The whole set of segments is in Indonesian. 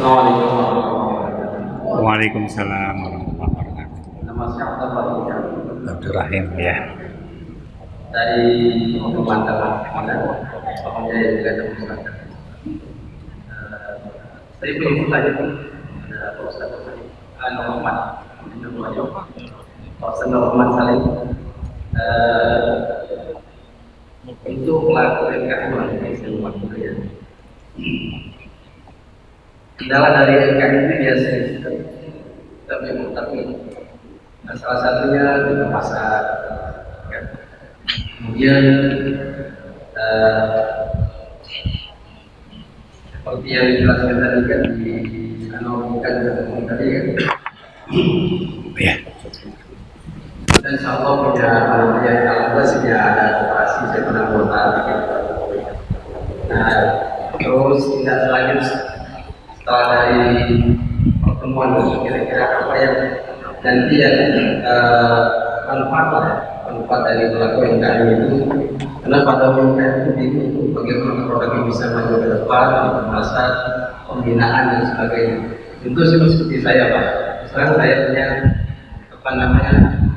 Assalamualaikum warahmatullahi wabarakatuh. Waalaikumsalam warahmatullahi wabarakatuh. Nama saya Abdullah Abdurrahim ya. dari Pemantauan Mana, Pemantauan juga ada Ustaz. Saya punya pertanyaan ada Pak Ustaz Muhammad, Pak Ustaz Muhammad Salim. Untuk pelaku UMKM yang saya kendala dari UMKM ini biasa tapi salah satunya di pasar, ya. Kemudian seperti yang dijelaskan tadi kan di bukan tadi kan, Ya. dan insya Allah punya alhamdulillah sudah ada operasi saya pernah anggota. Nah, terus tidak lanjut setelah dari pertemuan kira-kira apa yang nanti manfaat dari pelaku UMKM itu, karena pada UMKM itu bingung bagaimana produknya bisa maju ke depan, masa pembinaan dan sebagainya. Tentu seperti saya Pak, sekarang saya punya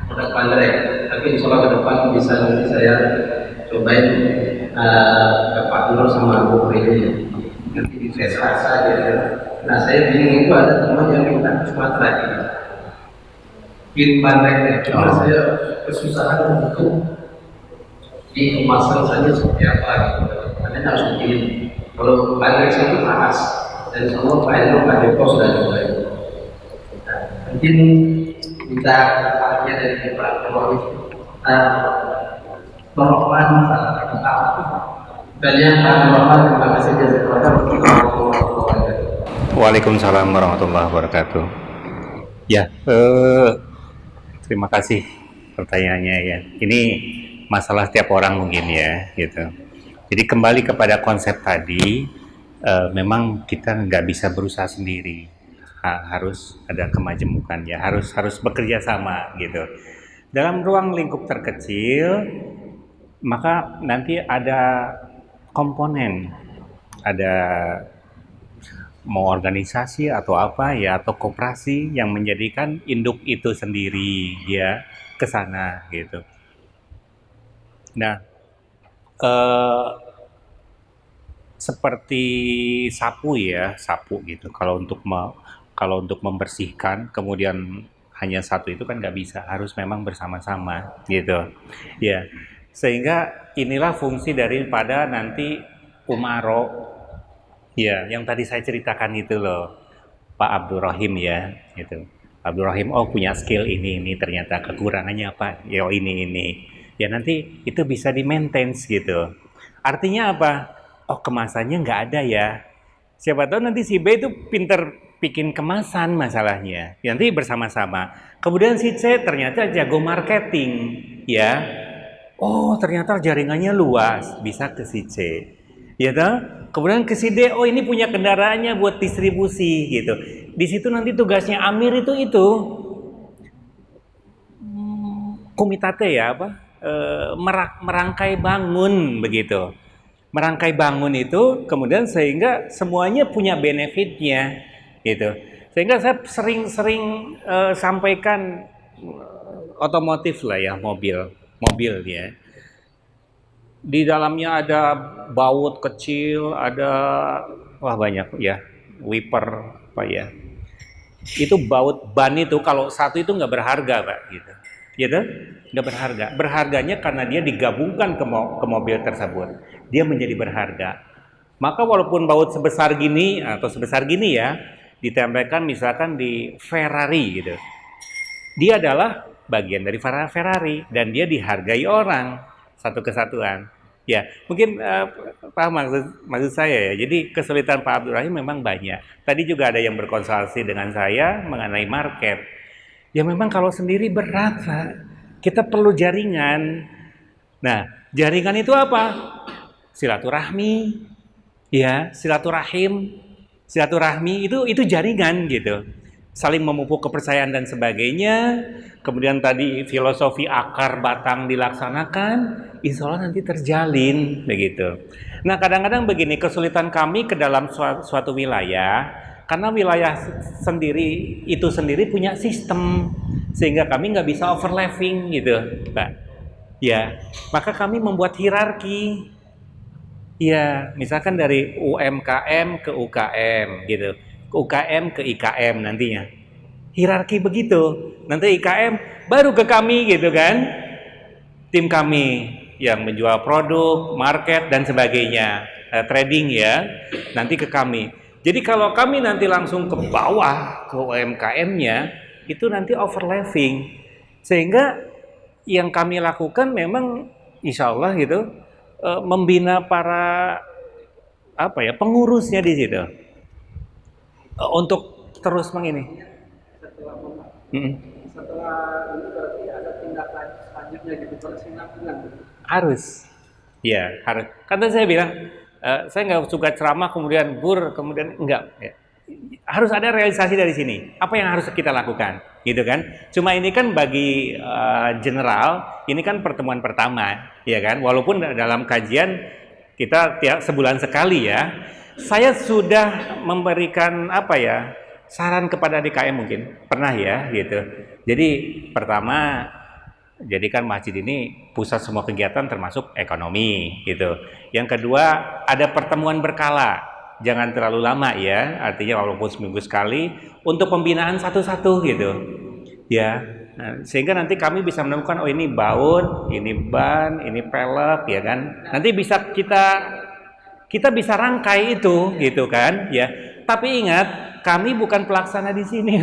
produk pandai, tapi insya Allah ke depan bisa nanti saya cobain ke Pak Nur sama Bu Prilly nanti di tes rasa gitu. Nah saya bingung, itu ada teman yang minta ke Sumatera gitu, kirim bandreknya, cuma saya kesusahan untuk di kemasan saja seperti apa gitu. Karena harus dikirim. Kalau bandrek saya itu panas, dan semua Pak Nur Pak Joko sudah coba. Nah, mungkin kita bagian dari Pak Nur Rahman banyak Pak Rahman, terima kasih jazakallahu. Waalaikumsalam warahmatullahi wabarakatuh. Ya, terima kasih pertanyaannya ya. Ini masalah tiap orang mungkin ya, gitu. Jadi kembali kepada konsep tadi, memang kita nggak bisa berusaha sendiri. Harus ada kemajemukan ya, harus bekerja sama gitu. Dalam ruang lingkup terkecil, maka nanti ada komponen, ada mau organisasi atau apa ya, atau koperasi yang menjadikan induk itu sendiri ya ke sana gitu. Nah, seperti sapu ya, sapu gitu. Kalau untuk membersihkan, kemudian hanya satu itu kan nggak bisa, harus memang bersama-sama gitu. Ya, sehingga inilah fungsi daripada nanti umaro. Ya, yang tadi saya ceritakan itu loh, Pak Abdurrahim ya, gitu. Abdurrahim, oh punya skill ini ternyata kekurangannya apa? Ya ini. Ya nanti itu bisa di-maintain gitu. Artinya apa? Oh kemasannya nggak ada ya. Siapa tahu nanti si B itu pinter bikin kemasan masalahnya. Nanti bersama-sama. Kemudian si C ternyata jago marketing, ya. Oh ternyata jaringannya luas, bisa ke si C. Ya toh? Kemudian ke si D, oh ini punya kendaraannya buat distribusi gitu. Di situ nanti tugasnya Amir itu komitate ya apa? Merangkai bangun begitu. Merangkai bangun itu kemudian sehingga semuanya punya benefitnya gitu. Sehingga saya sering sampaikan otomotif lah ya, mobil ya. Di dalamnya ada baut kecil, ada banyak ya, wiper apa ya. Itu baut ban itu kalau satu itu nggak berharga Pak gitu. Gitu? Nggak berharga. Berharganya karena dia digabungkan ke mobil tersebut. Dia menjadi berharga. Maka walaupun baut sebesar gini atau sebesar gini ya, ditempelkan misalkan di Ferrari gitu. Dia adalah bagian dari Ferrari dan dia dihargai orang satu kesatuan. Ya, mungkin paham maksud saya ya. Jadi kesulitan Pak Abdurrahim memang banyak. Tadi juga ada yang berkonsultasi dengan saya mengenai market. Ya memang kalau sendiri berat, Pak. Kita perlu jaringan. Nah, jaringan itu apa? Silaturahmi, ya, silaturahmi itu jaringan gitu. Saling memupuk kepercayaan dan sebagainya. Kemudian tadi filosofi akar batang dilaksanakan, insya Allah nanti terjalin begitu. Nah kadang-kadang begini, kesulitan kami ke dalam suatu wilayah karena wilayah sendiri itu sendiri punya sistem sehingga kami nggak bisa overlapping gitu, Pak. Ya, maka kami membuat hierarki. Ya, misalkan dari UMKM ke UKM gitu, ke UKM ke IKM nantinya. Hierarki begitu. Nanti IKM baru ke kami gitu kan. Tim kami yang menjual produk, market dan sebagainya, trading ya, nanti ke kami. Jadi kalau kami nanti langsung ke bawah ke UMKM-nya, itu nanti overlapping. Sehingga yang kami lakukan memang insya Allah gitu, membina para pengurusnya di situ untuk terus mengini. Setelah ini berarti ada tindakan selanjutnya gitu, berkesinambungan. Harus, ya harus. Karena saya bilang, saya nggak suka ceramah kemudian kemudian enggak. Ya. Harus ada realisasi dari sini. Apa yang harus kita lakukan, gitu kan? Cuma ini kan bagi general, ini kan pertemuan pertama, ya kan? Walaupun dalam kajian kita tiap sebulan sekali ya. Saya sudah memberikan saran kepada DKM mungkin pernah ya, gitu. Jadi pertama, jadikan masjid ini pusat semua kegiatan termasuk ekonomi, gitu. Yang kedua, ada pertemuan berkala. Jangan terlalu lama ya, artinya walaupun seminggu sekali untuk pembinaan satu-satu gitu ya. Nah, sehingga nanti kami bisa menemukan ini baut, ini ban, ini pelek ya kan. Nanti bisa kita bisa rangkai itu gitu kan ya. Tapi ingat, kami bukan pelaksana di sini.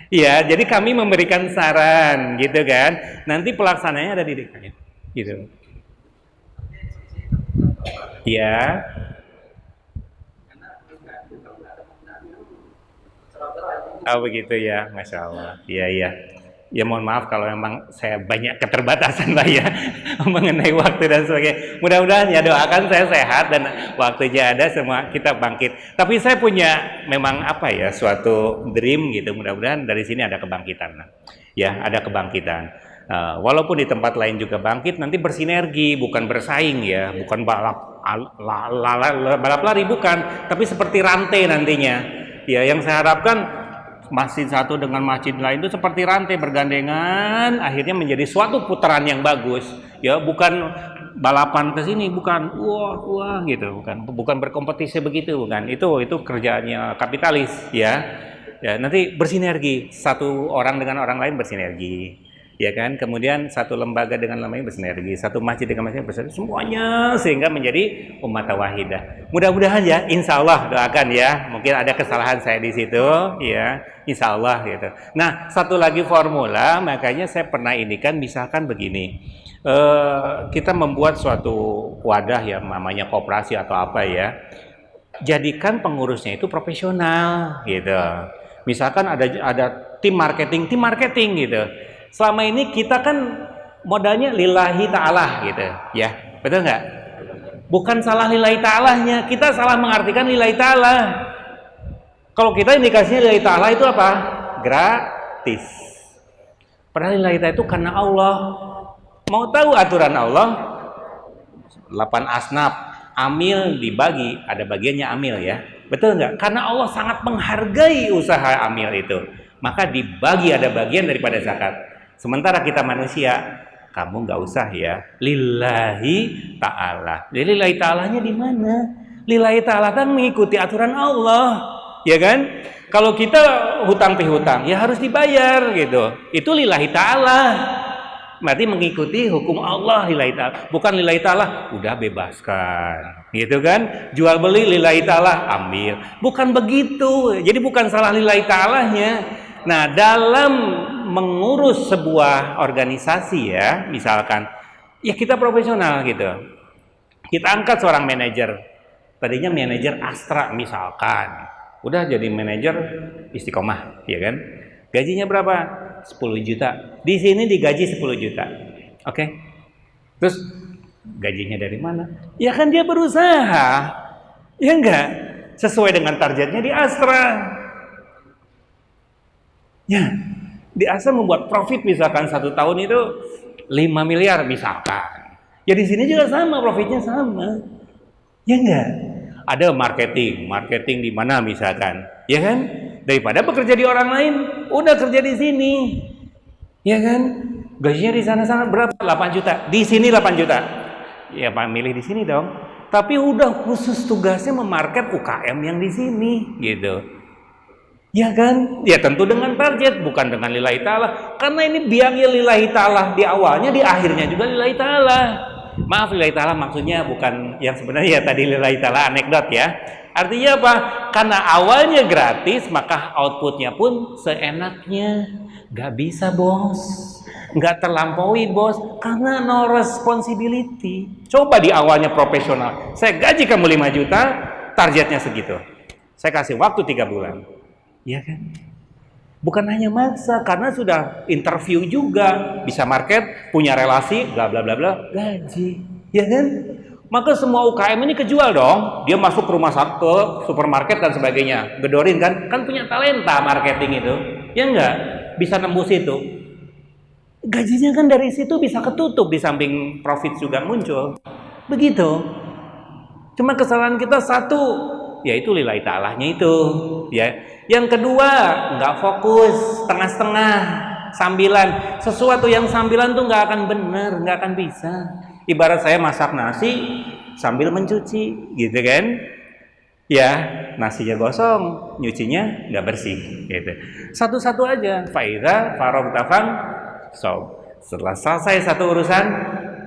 Ya, jadi kami memberikan saran gitu kan. Nanti pelaksananya ada di DKM gitu. Ya. Oh begitu ya, Masya Allah. Iya. Ya mohon maaf kalau memang saya banyak keterbatasan Pak ya mengenai waktu dan sebagainya. Mudah-mudahan ya doakan saya sehat dan waktunya ada semua kita bangkit. Tapi saya punya memang suatu dream gitu. Mudah-mudahan dari sini ada kebangkitan. Ya ada kebangkitan. Walaupun di tempat lain juga bangkit, nanti bersinergi, bukan bersaing ya, bukan balap lari bukan, tapi seperti rantai nantinya. Ya yang saya harapkan masjid satu dengan masjid lain itu seperti rantai bergandengan, akhirnya menjadi suatu putaran yang bagus. Ya, bukan balapan ke sini, bukan wah gitu, bukan berkompetisi begitu, bukan. Itu kerjaannya kapitalis ya. Ya, nanti bersinergi, satu orang dengan orang lain bersinergi. Ya kan? Kemudian satu lembaga dengan lembaga bersinergi, satu masjid dengan masjid bersinergi, semuanya sehingga menjadi ummah wahidah. Mudah-mudahan ya, insya Allah doakan ya. Mungkin ada kesalahan saya di situ, ya, insya Allah gitu. Nah, satu lagi formula, makanya saya pernah misalkan begini, kita membuat suatu wadah ya, namanya koperasi atau apa ya. Jadikan pengurusnya itu profesional gitu. Misalkan ada tim marketing gitu. Selama ini kita kan modalnya lillahi ta'ala gitu ya, betul nggak? Bukan salah lillahi ta'alanya, kita salah mengartikan lillahi ta'ala. Kalau kita indikasinya lillahi ta'ala itu apa? Gratis. Padahal lillahi ta'ala itu karena Allah. Mau tahu aturan Allah? 8 asnaf, amil dibagi, ada bagiannya amil ya, betul nggak? Karena Allah sangat menghargai usaha amil itu, maka dibagi ada bagian daripada zakat. Sementara kita manusia, kamu nggak usah ya, lillahi ta'ala. Jadi lillahi ta'alanya di mana? Lillahi ta'ala kan mengikuti aturan Allah, ya kan? Kalau kita hutang pihutang, ya harus dibayar gitu. Itu lillahi ta'ala. Berarti mengikuti hukum Allah lillahi ta'ala. Bukan lillahi ta'ala, udah bebaskan. Gitu kan? Jual beli lillahi ta'ala, ambil. Bukan begitu. Jadi bukan salah lillahi ta'alanya. Nah, dalam mengurus sebuah organisasi ya, misalkan, ya kita profesional gitu. Kita angkat seorang manajer. Tadinya manajer Astra misalkan. Udah jadi manajer Istiqomah, ya kan? Gajinya berapa? 10 juta. Di sini digaji 10 juta. Oke. Terus gajinya dari mana? Ya kan dia berusaha. Ya enggak? Sesuai dengan targetnya di Astra. Ya, di Astra membuat profit misalkan 1 tahun itu 5 miliar misalkan. Ya di sini juga sama, profitnya sama. Ya enggak? ada marketing di mana misalkan, ya kan? Daripada bekerja di orang lain, udah kerja di sini, ya kan? Gajinya di sana-sana berapa? 8 juta, di sini 8 juta. Ya Pak, milih di sini dong. Tapi udah khusus tugasnya memarket UKM yang di sini, gitu. Ya kan? Ya tentu dengan target, bukan dengan lillahi ta'ala. Karena ini biangnya lillahi ta'ala di awalnya, di akhirnya juga lillahi ta'ala. Maaf, lillahi ta'ala maksudnya bukan yang sebenarnya tadi lillahi ta'ala anekdot ya. Artinya apa? Karena awalnya gratis, maka outputnya pun seenaknya. Gak bisa bos, gak terlampaui bos, karena no responsibility. Coba di awalnya profesional, saya gaji kamu 5 juta, targetnya segitu. Saya kasih waktu 3 bulan. Ya kan? Bukan hanya maksa, karena sudah interview juga, bisa market, punya relasi, bla bla bla bla, gaji, ya kan? Maka semua UKM ini kejual dong. Dia masuk ke rumah sakit, ke supermarket dan sebagainya, gedorin kan punya talenta marketing itu, ya enggak? Bisa nembus itu. Gajinya kan dari situ bisa ketutup, di samping profit juga muncul. Begitu. Cuma kesalahan kita satu, yaitu lillahi ta'alanya itu, ya. Yang kedua, nggak fokus, setengah-setengah, sambilan. Sesuatu yang sambilan tuh nggak akan benar, nggak akan bisa. Ibarat saya masak nasi sambil mencuci, gitu kan? Ya, nasinya gosong, nyucinya nggak bersih, gitu. Satu-satu aja. Faida, farogtafan, so. Setelah selesai satu urusan,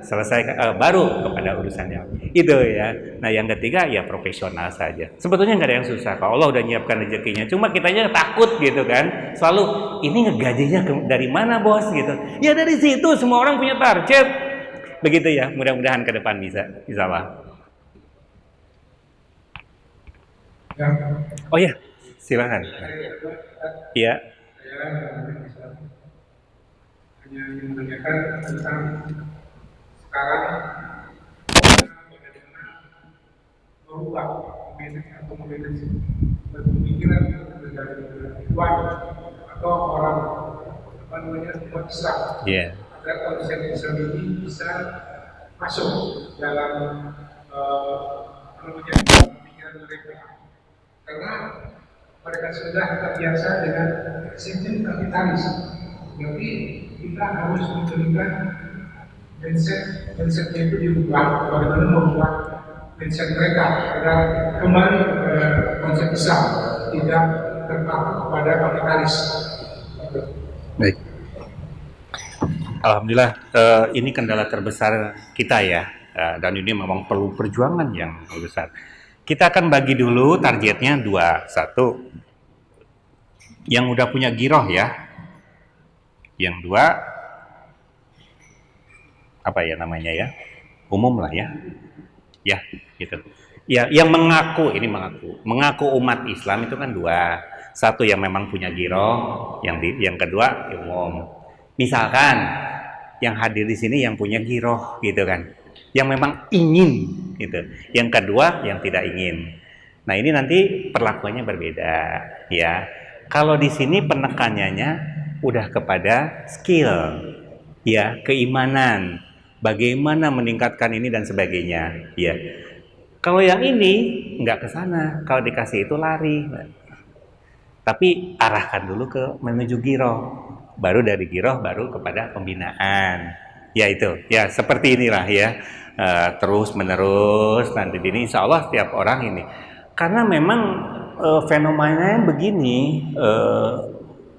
selesai baru kepada urusannya itu ya. Nah yang ketiga ya profesional saja. Sebetulnya nggak ada yang susah, kalau Allah udah nyiapkan rezekinya. Cuma kitanya takut gitu kan, selalu ini ngegajinya dari mana bos gitu. Ya dari situ, semua orang punya target. Begitu ya, mudah-mudahan ke depan bisa Allah. Oh ya, silakan. Iya. Hanya ingin menanyakan tentang sekarang bagaimana merubah atau memanage berpemikiran dari Tuhan atau orang umat Islam agar konsep Islam ini bisa masuk dalam pemikiran mereka, karena mereka sudah terbiasa dengan sistem kapitalis. Jadi kita harus memberikan mindsetnya itu diubah, bagaimana membuat mindset mereka agar kembali ke konsep Islam, tidak terpaku kepada kapitalis. Baik. Alhamdulillah, ini kendala terbesar kita ya, dan ini memang perlu perjuangan yang besar. Kita akan bagi dulu targetnya 2, 1 yang udah punya giroh ya. Yang 2 apa ya namanya ya, umum lah ya, ya gitu. Ya, yang mengaku umat Islam itu kan 2. 1 yang memang punya giroh, yang kedua umum. Misalkan yang hadir di sini yang punya giroh gitu kan, yang memang ingin gitu. Yang kedua yang tidak ingin. Nah ini nanti perlakuannya berbeda ya. Kalau di sini penekanannya udah kepada skill, ya, keimanan, bagaimana meningkatkan ini dan sebagainya, ya. Kalau yang ini nggak ke sana, kalau dikasih itu lari, tapi arahkan dulu ke menuju giroh, baru dari giroh baru kepada pembinaan, ya itu, ya seperti inilah ya, terus menerus nanti ini insya Allah setiap orang ini, karena memang fenomenanya begini.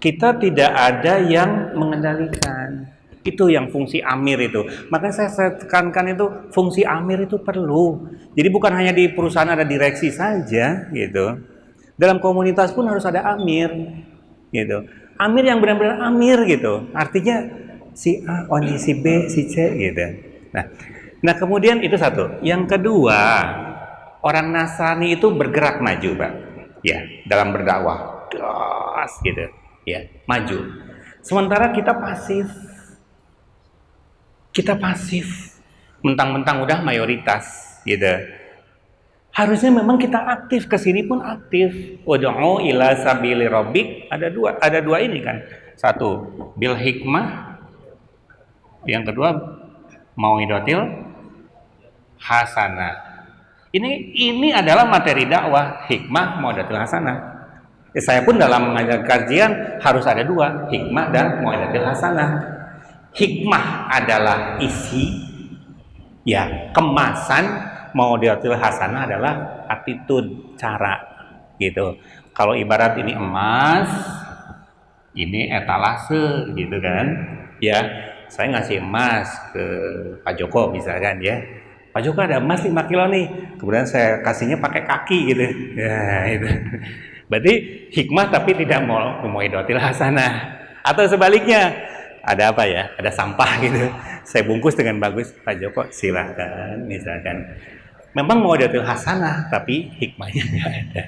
Kita tidak ada yang mengendalikan. Itu yang fungsi amir itu. Makanya saya tekankan itu fungsi amir itu perlu. Jadi bukan hanya di perusahaan ada direksi saja gitu. Dalam komunitas pun harus ada amir gitu. Amir yang benar-benar amir gitu. Artinya si A, si B, si C gitu. Nah kemudian itu satu. Yang kedua, orang Nasrani itu bergerak maju, Pak. Ya, dalam berdakwah. Das gitu. Ya, maju. Sementara kita pasif, mentang-mentang udah mayoritas, gitu. Harusnya memang kita aktif, kesini pun aktif. Ud'u ila sabili rabbik, ada dua ini kan. 1, bil hikmah. Yang kedua, mau'idatil hasanah. Ini adalah materi dakwah, hikmah mau'izatul hasanah. Saya pun dalam mengajar kajian harus ada dua, hikmah dan mau'izatul hasanah. Hikmah adalah isi, ya, kemasan. Mau'izatul hasanah adalah attitude, cara, gitu. Kalau ibarat ini emas, ini etalase, gitu kan? Ya, saya ngasih emas ke Pak Joko misalkan, ya. Pak Joko ada emas 5 kilo nih, kemudian saya kasihnya pakai kaki gitu, ya itu. Berarti hikmah tapi tidak mau mau'izatul hasanah. Atau sebaliknya, ada apa ya? Ada sampah gitu, saya bungkus dengan bagus, Pak Joko silahkan misalkan. Memang mau'izatul hasanah tapi hikmahnya nggak ada.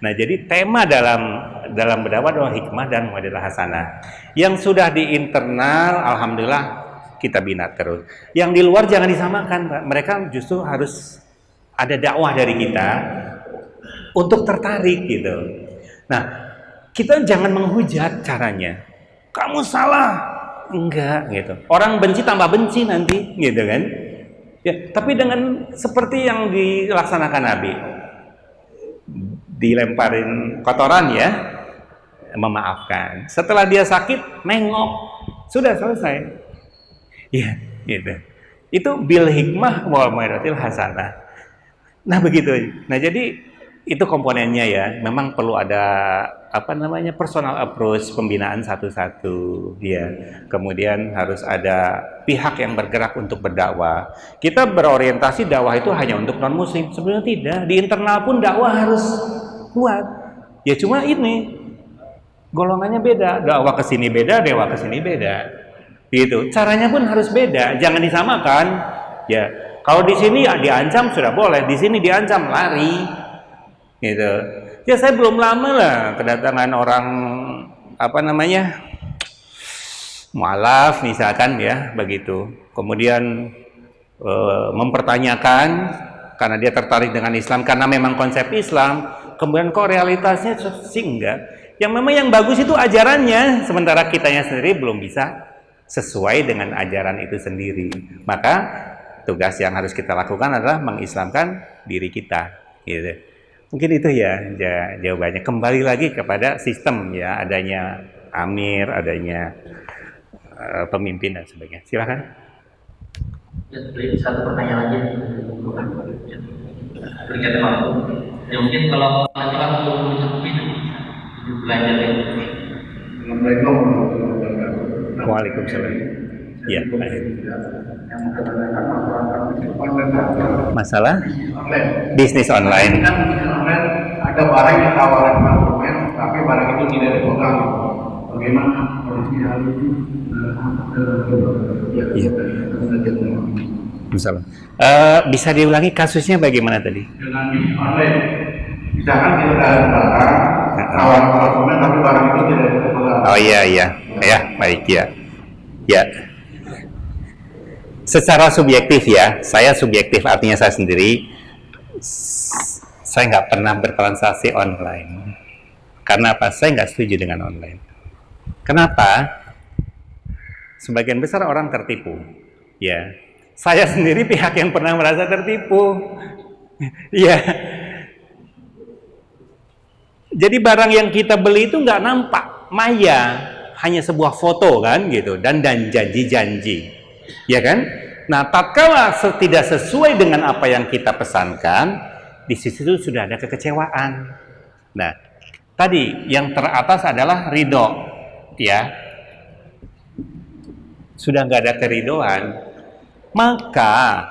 Nah, jadi tema dalam berdakwah adalah hikmah dan mau'izatul hasanah. Yang sudah di internal, alhamdulillah kita bina terus. Yang di luar jangan disamakan, Pak. Mereka justru harus ada dakwah dari kita untuk tertarik gitu. Nah, kita jangan menghujat caranya. Kamu salah. Enggak gitu. Orang benci tambah benci nanti, gitu kan? Ya, tapi dengan seperti yang dilaksanakan Nabi. Dilemparin kotoran ya, memaafkan. Setelah dia sakit, nengok. Sudah selesai. Ya, gitu. Itu bil hikmah wal mau'izatil hasanah. Nah, begitu. Nah, jadi itu komponennya ya. Memang perlu ada personal approach, pembinaan satu-satu, ya. Kemudian harus ada pihak yang bergerak untuk berdakwah. Kita berorientasi dakwah itu hanya untuk non muslim. Sebenarnya tidak. Di internal pun dakwah harus kuat. Ya cuma ini golongannya beda. Dakwah ke sini beda, dakwah ke sini beda. Gitu. Caranya pun harus beda, jangan disamakan. Ya, kalau di sini diancam sudah boleh, di sini diancam lari. Gitu. Ya saya belum lama lah kedatangan orang mualaf misalkan ya, begitu. Kemudian mempertanyakan karena dia tertarik dengan Islam karena memang konsep Islam, kemudian kok realitasnya sih enggak. Yang memang yang bagus itu ajarannya, sementara kitanya sendiri belum bisa sesuai dengan ajaran itu sendiri. Maka tugas yang harus kita lakukan adalah mengislamkan diri kita, gitu. Mungkin itu ya jawabannya. Kembali lagi kepada sistem ya, adanya amir, adanya pemimpin dan sebagainya. Silakan. Satu pertanyaan lagi. Berkaitan waktu. Ya mungkin kalau waktu mencukupi belajar itu. Waalaikumsalam. Ya. Masalah bisnis online. Ada barang yang tawaran konsumen, tapi barang itu tidak dipegang. Bagaimana kondisi hal ini? Iya. Misalnya, bisa diulangi kasusnya bagaimana tadi? Dengan bisnis online, misalkan kita ada barang tawaran konsumen, tapi barang itu tidak dipegang. Oh iya, baik ya. Ya. Secara subjektif ya, saya subjektif artinya saya sendiri, saya nggak pernah bertransaksi online. Karena apa? Saya nggak setuju dengan online. Kenapa? Sebagian besar orang tertipu. Ya, saya sendiri pihak yang pernah merasa tertipu. Ya. Jadi barang yang kita beli itu nggak nampak, maya, hanya sebuah foto kan gitu, dan janji-janji. Ya kan? Nah, tatkala tidak sesuai dengan apa yang kita pesankan, di situ sudah ada kekecewaan. Nah, tadi yang teratas adalah ridho, ya. Sudah nggak ada keridoan, maka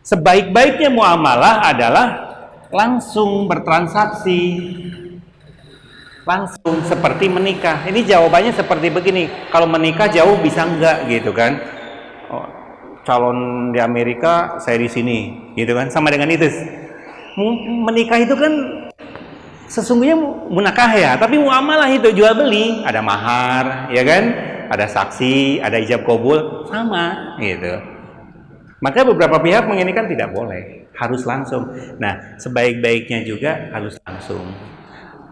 sebaik-baiknya muamalah adalah langsung bertransaksi, langsung seperti menikah. Ini jawabannya seperti begini. Kalau menikah jauh bisa enggak gitu kan? Oh, calon di Amerika, saya di sini, gitu kan? Sama dengan itu. Menikah itu kan sesungguhnya munakah ya, tapi muamalah itu jual beli, ada mahar, ya kan? Ada saksi, ada ijab kabul, sama gitu. Maka beberapa pihak menginginkan tidak boleh, harus langsung. Nah, sebaik-baiknya juga harus langsung.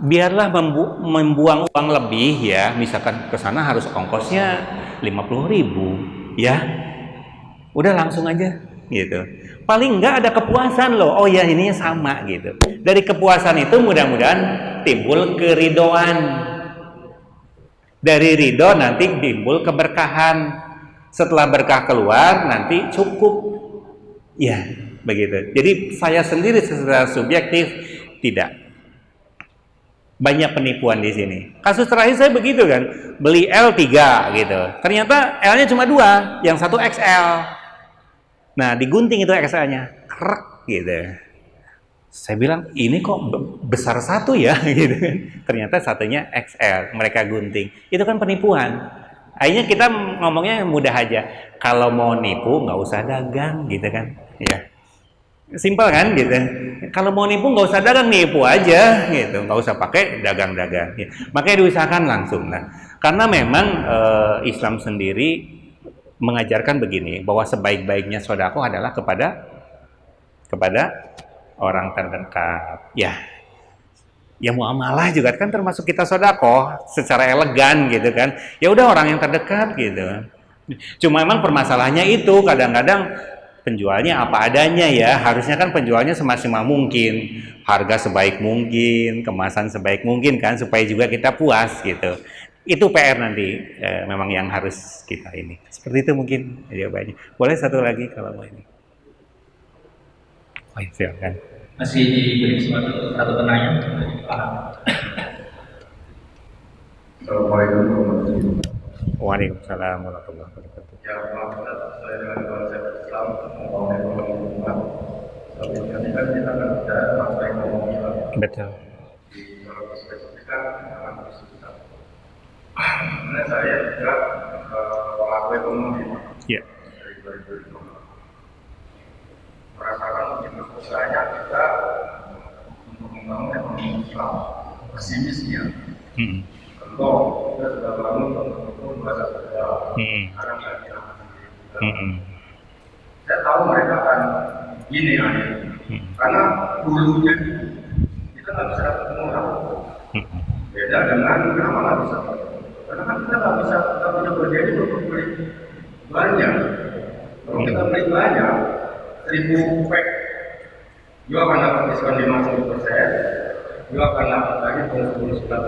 Biarlah membuang uang lebih ya, misalkan ke sana harus ongkosnya 50.000 ya. Udah langsung aja. gitu. Paling enggak ada kepuasan loh. Oh ya, ininya sama gitu. Dari kepuasan itu mudah-mudahan timbul keridoan. Dari ridho nanti timbul keberkahan. Setelah berkah keluar nanti cukup. Ya, begitu. Jadi saya sendiri secara subjektif tidak. Banyak penipuan di sini. Kasus terakhir saya begitu kan, beli L3 gitu. Ternyata L-nya cuma 2, yang satu XL. Nah, digunting itu XL-nya. Krek gitu. Saya bilang, ini kok besar satu ya gitu. Ternyata satunya XL, mereka gunting. Itu kan penipuan. Akhirnya kita ngomongnya mudah aja. Kalau mau nipu nggak usah dagang gitu kan. Ya. Simpel kan gitu. Kalau mau nipu nggak usah dagang, nipu aja gitu, nggak usah pakai dagang-dagang. Ya. Makanya diusahakan langsung. Nah, karena memang Islam sendiri mengajarkan begini, bahwa sebaik-baiknya sedekah adalah kepada orang terdekat. Ya muamalah juga kan termasuk kita sedekah secara elegan gitu kan. Ya udah orang yang terdekat gitu. Cuma memang permasalahannya itu kadang-kadang penjualnya apa adanya ya, harusnya kan penjualnya semaksimal mungkin, harga sebaik mungkin, kemasan sebaik mungkin kan, supaya juga kita puas gitu. Itu PR nanti memang yang harus kita ini. Seperti itu mungkin jawabannya. Boleh satu lagi kalau mau ini. Oh, silakan. Masih diberi kesempatan untuk satu penanya. Assalamualaikum warahmatullahi wabarakatuh. Waalaikumsalam warahmatullahi wabarakatuh. Ya, maaf, saya dengan konsep Islam, mau ekonomi umat. Tapi ini kan kita kan tidak masa ekonomi lah. Betul. Di kalau spesifik kan harus kita. Karena saya juga pelaku ekonomi. Ya. Dari 2005. Merasakan mungkin usahanya kita untuk membangun ekonomi Islam. Pesimis ya. Contoh, kita sudah bangun untuk bahasa Jawa. Sekarang nggak kita saya tahu mereka akan gini akhirnya. Karena dulunya kita nggak bisa ketemu orang. Beda dengan kenapa nggak bisa? Karena kan kita nggak punya berdiri untuk beli banyak. Kalau kita beli banyak, 1000 pack, juga akan dapat diskon 50%, juga akan dapat lagi bonus bla.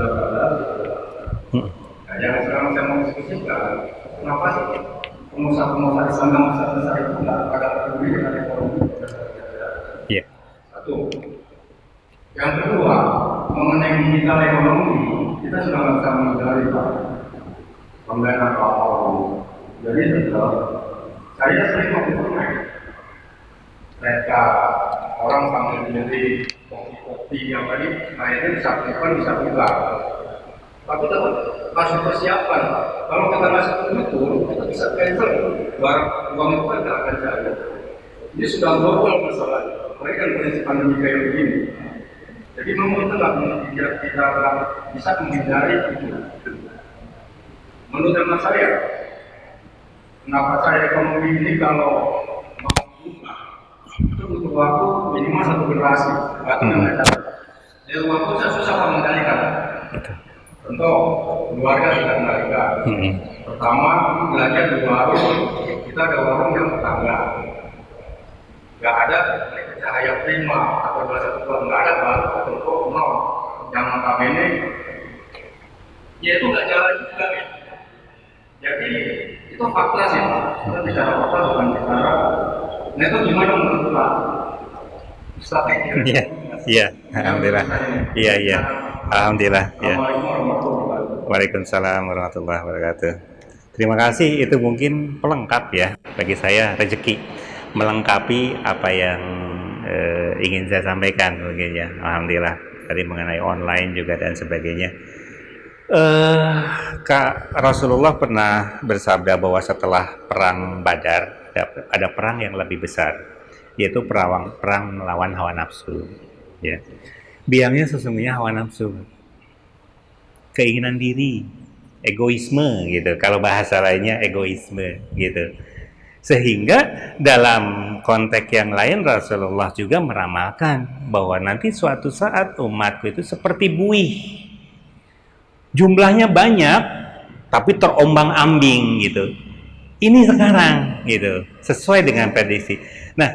Nah, yang sekarang saya mau diskusikan, kenapa sih pengusaha-pengusaha Islam yang besar-besar itu nggak pada peduli dengan ekonomi? Iya. Satu. Yang kedua, mengenai digital ekonomi, kita sudah nggak bisa menghindari Pak. Pembelian apa-apa. Jadi tetap, saya sering mengikuti mereka orang sambil beli kopi yang tadi, akhirnya bisa bukan bisa buka. Tapi kita masih persiapan. Kalau kita masih betul, kita bisa cancel. Uang itu kan tidak akan jadi. Ini sudah global masalah. Mereka kan prinsip pandemi kayak begini. Jadi memang kita tidak bisa menghindari itu. Menurut hemat saya, kenapa saya ekonomi ini kalau mau buka itu butuh waktu minimal 1 generasi. Berarti namanya cara. Dari waktu saya susah mengendalikan. Contoh, keluarga kita kendalikan. Pertama, belanja di warung, kita ada warung yang tetangga. Nggak ada cahaya prima atau bahasa tua, nggak ada baru atau nol. Yang notabene, ya itu nggak jalan juga ya. Jadi itu fakta sih Pak. Kita bicara fakta bukan bicara. Nah itu gimana menurut Pak? Strategi. Iya, alhamdulillah. Iya. Alhamdulillah. Ya. Waalaikumsalam warahmatullahi wabarakatuh. Terima kasih, itu mungkin pelengkap ya bagi saya, rezeki melengkapi apa yang ingin saya sampaikan mungkin ya. Alhamdulillah, tadi mengenai online juga dan sebagainya. Kak Rasulullah pernah bersabda bahwa setelah perang Badar ada perang yang lebih besar, yaitu perang melawan hawa nafsu. Ya. Biangnya sesungguhnya hawa nafsu, keinginan diri, egoisme gitu. Kalau bahasa lainnya egoisme gitu. Sehingga dalam konteks yang lain Rasulullah juga meramalkan bahwa nanti suatu saat umatku itu seperti buih. Jumlahnya banyak, tapi terombang-ambing gitu. Ini sekarang gitu, sesuai dengan prediksi. Nah,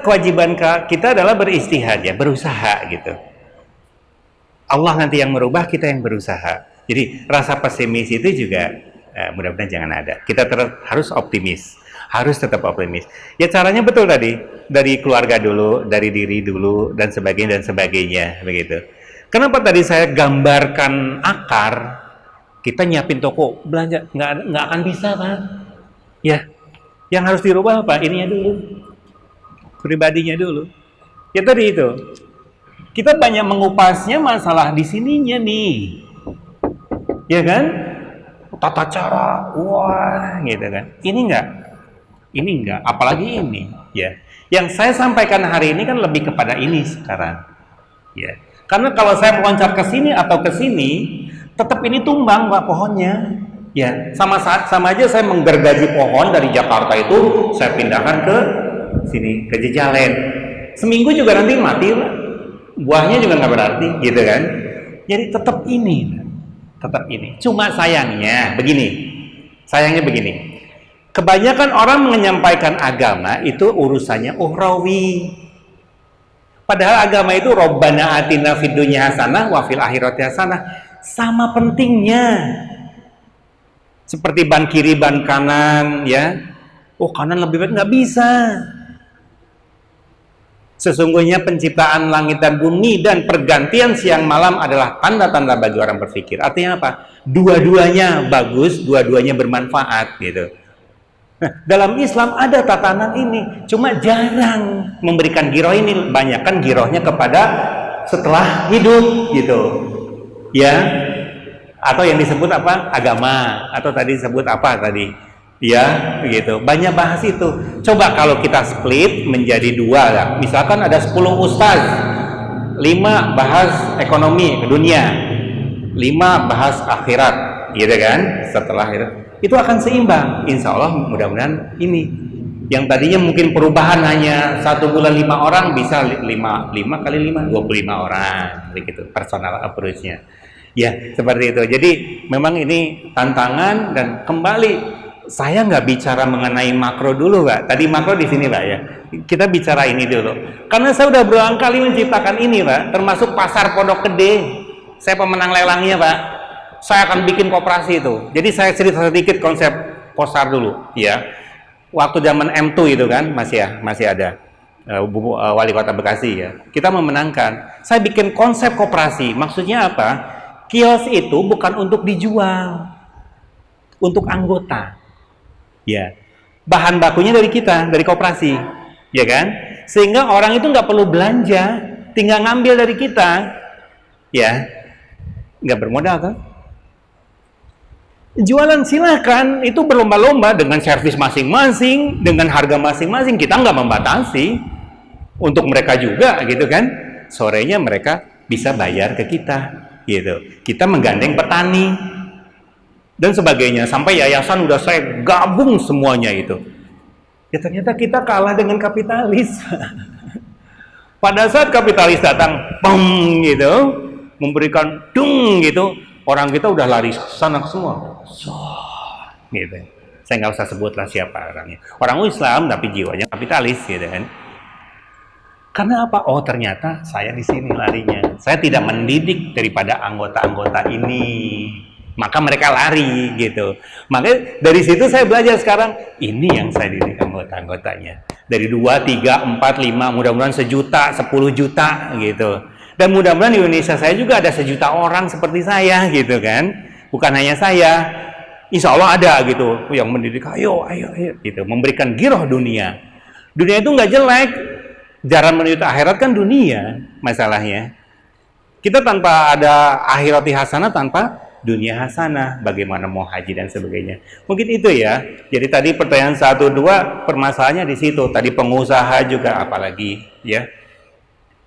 kewajiban kita adalah beristihad ya, berusaha gitu. Allah nanti yang merubah, kita yang berusaha. Jadi rasa pesimis itu juga mudah-mudahan jangan ada. Kita harus optimis, harus tetap optimis. Ya caranya betul tadi, dari keluarga dulu, dari diri dulu, dan sebagainya begitu. Kenapa tadi saya gambarkan akar? Kita nyiapin toko belanja nggak akan bisa kan? Ya, yang harus dirubah apa? Ininya dulu, pribadinya dulu. Ya tadi itu. Kita banyak mengupasnya masalah di sininya nih, ya kan? Tata cara, wah, gitu kan? Ini enggak, apalagi ini, ya. Yang saya sampaikan hari ini kan lebih kepada ini sekarang, ya. Karena kalau saya meloncat ke sini atau ke sini, tetap ini tumbang pak pohonnya, ya. Sama aja saya menggergaji pohon dari Jakarta itu, saya pindahkan ke sini, ke Jejalen. Seminggu juga nanti mati, pak. Buahnya juga nggak berarti, gitu kan? Jadi tetap ini. Cuma sayangnya begini. Kebanyakan orang menyampaikan agama itu urusannya ukhrawi. Padahal agama itu Rabbana atina fid dunya hasanah wa fil akhirati hasanah. Sama pentingnya. Seperti ban kiri, ban kanan, ya. Oh, kanan lebih baik, nggak bisa. Sesungguhnya penciptaan langit dan bumi dan pergantian siang malam adalah tanda-tanda bagi orang berpikir. Artinya apa? Dua-duanya bagus, dua-duanya bermanfaat gitu. Nah, dalam Islam ada tatanan ini, cuma jarang memberikan giroh ini. Banyak kan girohnya kepada setelah hidup gitu. Ya. Atau yang disebut apa? Agama, atau tadi disebut apa tadi? Ya, begitu. Banyak bahas itu. Coba kalau kita split menjadi dua lah. Misalkan ada 10 ustaz, 5 bahas ekonomi dunia, 5 bahas akhirat, gitu kan? Setelah itu akan seimbang. Insya Allah mudah-mudahan ini. Yang tadinya mungkin perubahan hanya 1 bulan 5 orang bisa 5 kali 5, 25 orang, begitu. Personal approach-nya. Ya, seperti itu. Jadi memang ini tantangan dan kembali. Saya nggak bicara mengenai makro dulu, Pak. Tadi makro di sini, Pak, ya. Kita bicara ini dulu. Karena saya udah berulang kali menciptakan ini, Pak. Termasuk pasar Pondok Gede. Saya pemenang lelangnya, Pak. Saya akan bikin koperasi itu. Jadi saya cerita sedikit konsep pasar dulu, ya. Waktu zaman M2 itu kan masih ada wali kota Bekasi, ya. Kita memenangkan. Saya bikin konsep koperasi. Maksudnya apa? Kios itu bukan untuk dijual, untuk anggota. Ya, bahan bakunya dari kita, dari koperasi, ya kan? Sehingga orang itu nggak perlu belanja, tinggal ngambil dari kita, ya, nggak bermodal kan? Jualan silakan, itu berlomba-lomba dengan servis masing-masing, dengan harga masing-masing, kita nggak membatasi untuk mereka juga, gitu kan? Sorenya mereka bisa bayar ke kita, gitu. Kita menggandeng petani dan sebagainya, sampai yayasan udah saya gabung semuanya itu. Ya ternyata kita kalah dengan kapitalis. Pada saat kapitalis datang, bang gitu, memberikan dung gitu, orang kita udah lari sana semua. Gitu. Saya nggak usah sebutlah siapa orangnya. Orang Islam tapi jiwanya kapitalis gitu kan. Karena apa? Oh ternyata saya di sini larinya. Saya tidak mendidik daripada anggota-anggota ini. Maka mereka lari gitu. Makanya dari situ saya belajar sekarang, ini yang saya didik anggota-anggotanya. Dari 2, 3, 4, 5, mudah-mudahan 1 juta, 10 juta gitu. Dan mudah-mudahan di Indonesia saya juga ada 1 juta orang seperti saya gitu kan. Bukan hanya saya. Insya Allah ada gitu yang mendidik, ayo gitu, memberikan giroh dunia. Dunia itu nggak jelek. Jalan menuju akhirat kan dunia masalahnya. Kita tanpa ada akhirati hasanah, tanpa dunia hasanah, bagaimana mau haji dan sebagainya. Mungkin itu ya. Jadi tadi pertanyaan 1, 2 permasalahannya di situ. Tadi pengusaha juga apalagi ya.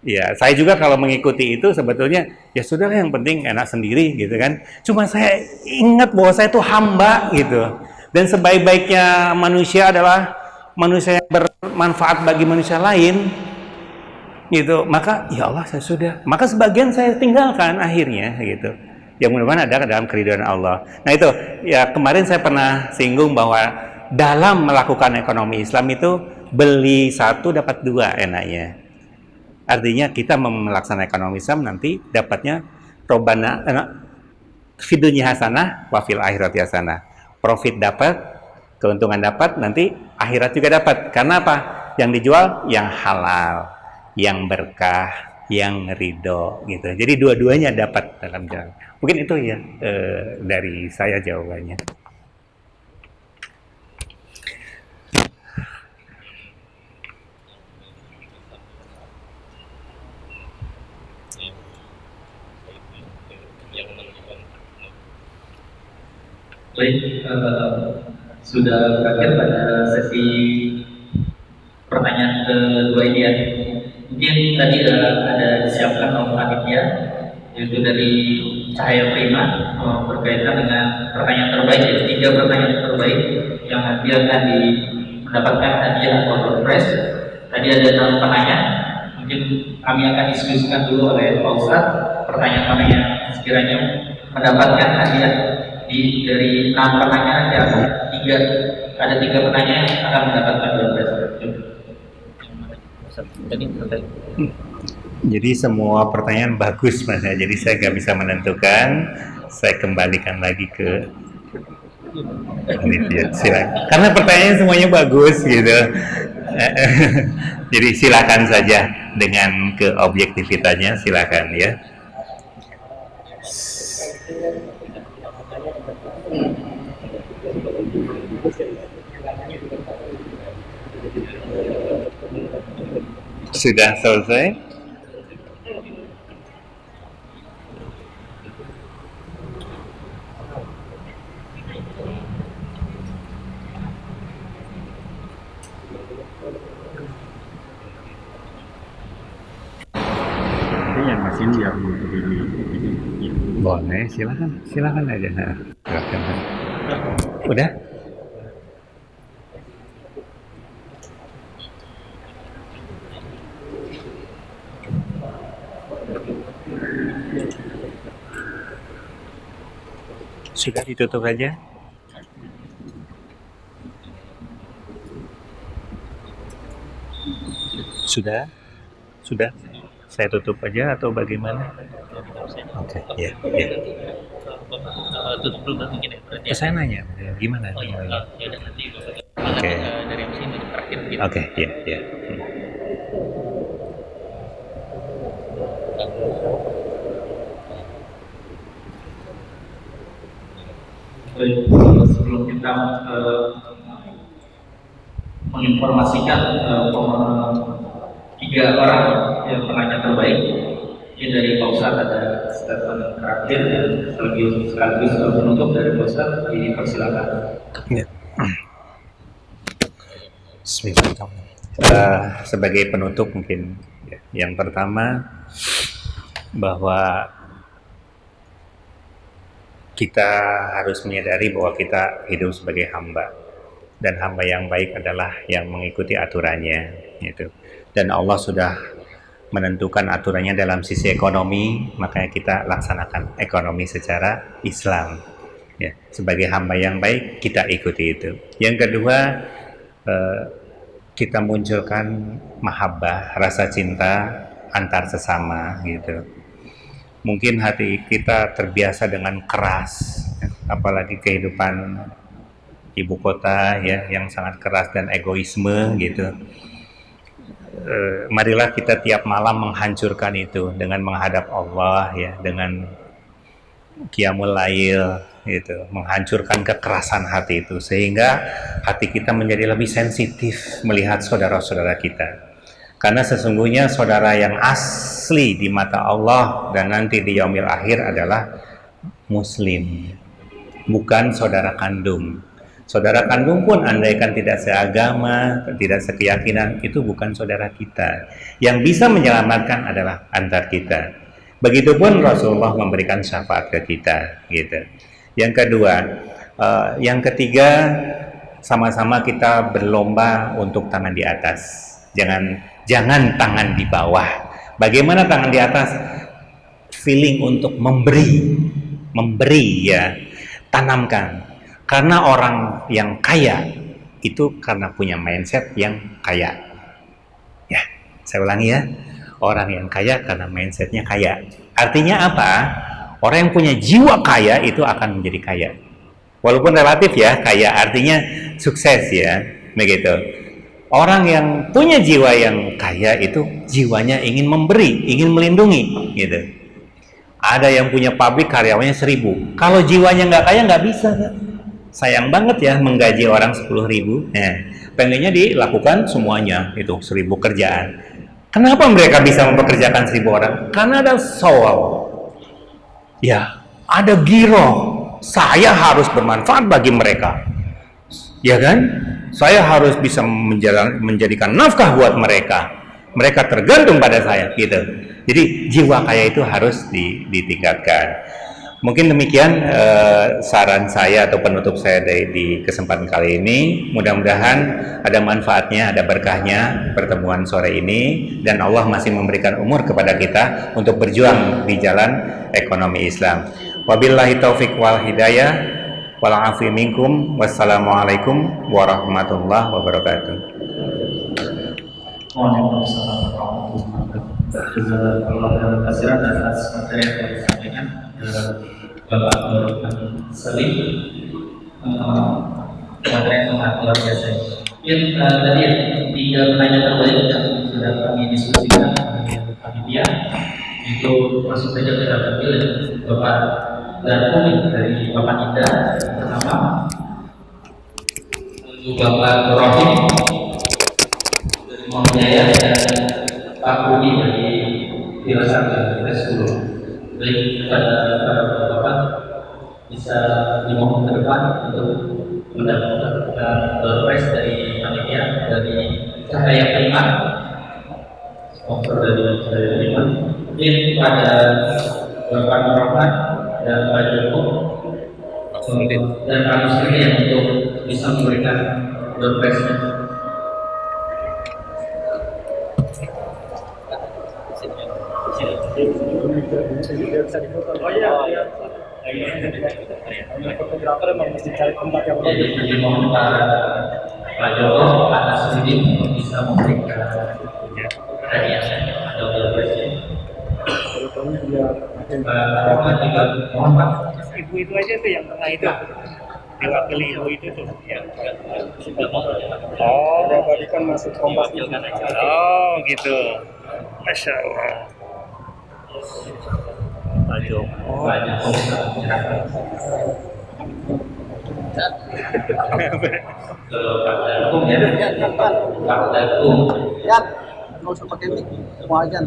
Ya, saya juga kalau mengikuti itu sebetulnya ya sudahlah, yang penting enak sendiri gitu kan. Cuma saya ingat bahwa saya itu hamba gitu. Dan sebaik-baiknya manusia adalah manusia yang bermanfaat bagi manusia lain. Gitu. Maka ya Allah saya sudah. Maka sebagian saya tinggalkan akhirnya gitu. Ya mudah-mudahan ada dalam keridhaan Allah. Nah itu, ya kemarin saya pernah singgung bahwa dalam melakukan ekonomi Islam itu beli satu dapat dua enaknya. Artinya kita melaksanakan ekonomi Islam nanti dapatnya robana fidunya hasanah wa fil akhirati hasanah. Profit dapat, keuntungan dapat, nanti akhirat juga dapat. Karena apa? Yang dijual yang halal, yang berkah, yang ridho gitu. Jadi dua-duanya dapat dalam jalan. Mungkin itu ya dari saya jawabannya. Baik, sudah berakhir pada sesi pertanyaan kedua ini ya. Mungkin tadi ada disiapkan oleh panitia, yaitu dari Cahaya Prima, berkaitan dengan pertanyaan terbaik, ya, 3 pertanyaan terbaik yang nanti akan mendapatkan hadiah World Press. Tadi ada 6 penanya, mungkin kami akan diskusikan dulu oleh Pak Ustadz pertanyaan mana yang sekiranya mendapatkan hadiah. Dari 6 pertanyaan ada 3 pertanyaan yang akan mendapatkan World Press. Jadi semua pertanyaan bagus Mas ya. Jadi saya nggak bisa menentukan. Saya kembalikan lagi ke panitia. Silakan. Karena pertanyaannya semuanya bagus gitu. Jadi silakan saja dengan keobjektivitasnya, silakan ya. Sudah selesai? Yang masih yang Boleh, silakan aja. Nah, silakan. Udah? Sudah ditutup aja? Sudah? Saya tutup aja atau bagaimana? Oke, ya. Tutup dulu mungkin ya. Saya nanya, gimana? Oh iya, ya udah nanti Oke. dari MC untuk terakhir gitu. Oke, ya. Sebelum kita menginformasikan 3 orang yang penanya terbaik, ini dari Pak Ustadz ada statement terakhir dan sekaligus penutup dari Pak Ustadz, dipersilakan. Ya. Bismillahirrahmanirrahim. Sebagai penutup mungkin yang pertama bahwa kita harus menyadari bahwa kita hidup sebagai hamba, dan hamba yang baik adalah yang mengikuti aturannya gitu. Dan Allah sudah menentukan aturannya dalam sisi ekonomi, makanya kita laksanakan ekonomi secara Islam ya. Sebagai hamba yang baik kita ikuti itu. Yang kedua, kita munculkan mahabbah, rasa cinta antar sesama gitu. Mungkin hati kita terbiasa dengan keras, apalagi kehidupan ibu kota ya yang sangat keras dan egoisme gitu. Marilah kita tiap malam menghancurkan itu dengan menghadap Allah ya, dengan qiyamul lail gitu, menghancurkan kekerasan hati itu sehingga hati kita menjadi lebih sensitif melihat saudara-saudara kita. Karena sesungguhnya saudara yang asli di mata Allah dan nanti di yaumil akhir adalah muslim, bukan saudara kandung. Saudara kandung pun andaikan tidak seagama, tidak sekeyakinan, itu bukan saudara kita. Yang bisa menyelamatkan adalah antar kita. Begitupun Rasulullah memberikan syafaat ke kita gitu. Yang kedua, yang ketiga, sama-sama kita berlomba untuk tangan di atas. Jangan tangan di bawah. Bagaimana tangan di atas? Feeling untuk memberi ya, tanamkan. Karena orang yang kaya itu karena punya mindset yang kaya. Ya, saya ulangi ya. Orang yang kaya karena mindsetnya kaya. Artinya apa? Orang yang punya jiwa kaya itu akan menjadi kaya. Walaupun relatif ya, kaya artinya sukses ya, begitu. Orang yang punya jiwa yang kaya itu jiwanya ingin memberi, ingin melindungi, gitu. Ada yang punya pabrik karyawannya 1000. Kalau jiwanya nggak kaya nggak bisa, kan? Sayang banget ya menggaji orang 10.000. Nah, pengennya dilakukan semuanya itu 1000 kerjaan. Kenapa mereka bisa mempekerjakan 1000 orang? Karena ada soul. Ya, ada giro. Saya harus bermanfaat bagi mereka. Ya kan? Saya harus bisa menjadikan nafkah buat mereka. Mereka tergantung pada saya, gitu. Jadi jiwa kaya itu harus ditingkatkan. Mungkin demikian saran saya atau penutup saya di kesempatan kali ini. Mudah-mudahan ada manfaatnya, ada berkahnya pertemuan sore ini, dan Allah masih memberikan umur kepada kita untuk berjuang di jalan ekonomi Islam. Wabillahi taufiq wal hidayah, wal afi minkum. Wassalamualaikum warahmatullahi wabarakatuh. Waalaikumsalam warahmatullahi wabarakatuh. Jazakallahu khairan atas materi yang telah disampaikan Bapak Nur Salim. Materi yang sangat luar biasa. Tadi 3 pertanyaan terbaik yang sudah kami diskusikan dengan panitia itu langsung saja kita ambil Bapak Darul dari Bapak Nida pertama, lalu Bapak Rohim dari Muhammadiyah dan Pak Budi dari Dirasat Tes 10. Baik, para bapak bisa dimohon ke depan untuk mendapatkan press dari panitia dari Cahaya Prima, sponsor dari Cahaya Prima. Mungkin pada Bapak Rahmat dan Pak Joko dan Pak Muslim yang untuk bisa memberikan pressnya. Fotografer memang mesti cari tempat yang Jadi mohon Pak Joko, Pak Nasruddin untuk bisa memberikan hadiah atau presiden. Pak juga mohon Pak. Ibu itu aja tuh yang tengah itu. Diwakili ibu itu tuh. Oh, tadi kan masuk kompas. oh gitu. Masya Allah. Pak Joko. Pak Joko. Kalau Pak Dakum ya, Pak Dakum. Ya, nggak usah pakai mic, semua aja.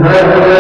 Asyhadu